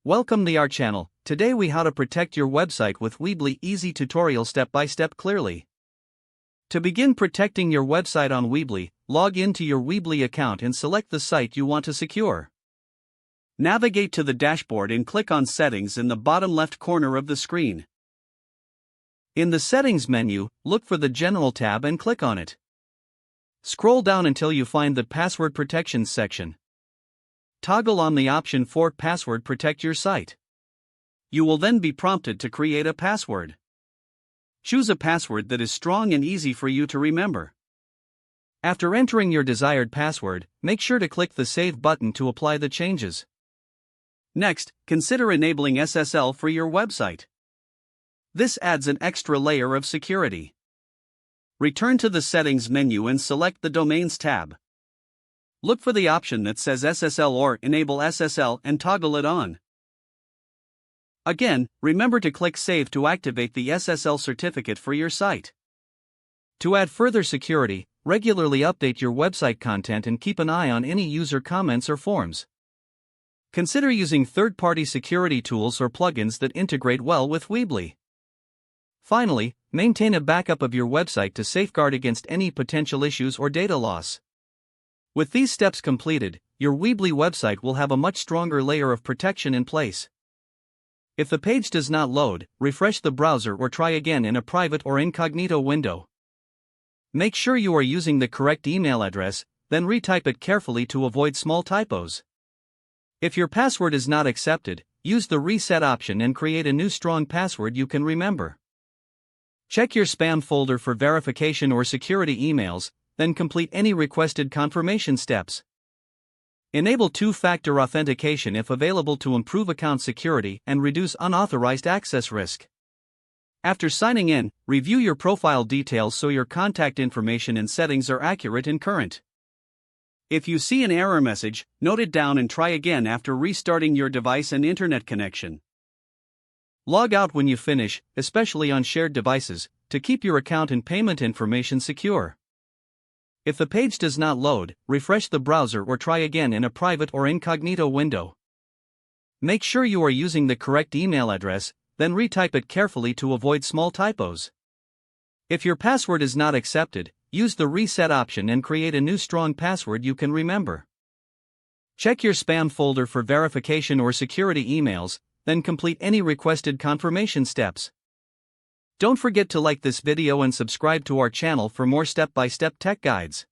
Welcome to our channel. Today we how to protect your website with Weebly easy tutorial step by step clearly. To begin protecting your website on Weebly, log into your Weebly account and select the site you want to secure. Navigate to the dashboard and click on Settings in the bottom left corner of the screen. In the Settings menu, look for the General tab and click on it. Scroll down until you find the Password Protection section. Toggle on the option for Password Protect your site. You will then be prompted to create a password. Choose a password that is strong and easy for you to remember. After entering your desired password, make sure to click the Save button to apply the changes. Next, consider enabling SSL for your website. This adds an extra layer of security. Return to the Settings menu and select the Domains tab. Look for the option that says SSL or Enable SSL and toggle it on. Again, remember to click Save to activate the SSL certificate for your site. To add further security, regularly update your website content and keep an eye on any user comments or forms. Consider using third-party security tools or plugins that integrate well with Weebly. Finally, maintain a backup of your website to safeguard against any potential issues or data loss. With these steps completed, your Weebly website will have a much stronger layer of protection in place. If the page does not load, refresh the browser or try again in a private or incognito window. Make sure you are using the correct email address, then retype it carefully to avoid small typos. If your password is not accepted, use the Reset option and create a new strong password you can remember. Check your spam folder for verification or security emails, then complete any requested confirmation steps. Enable two-factor authentication if available to improve account security and reduce unauthorized access risk. After signing in, review your profile details so your contact information and settings are accurate and current. If you see an error message, note it down and try again after restarting your device and internet connection. Log out when you finish, especially on shared devices, to keep your account and payment information secure. If the page does not load, refresh the browser or try again in a private or incognito window. Make sure you are using the correct email address, then retype it carefully to avoid small typos. If your password is not accepted, use the Reset option and create a new strong password you can remember. Check your spam folder for verification or security emails, then complete any requested confirmation steps. Don't forget to like this video and subscribe to our channel for more step-by-step tech guides.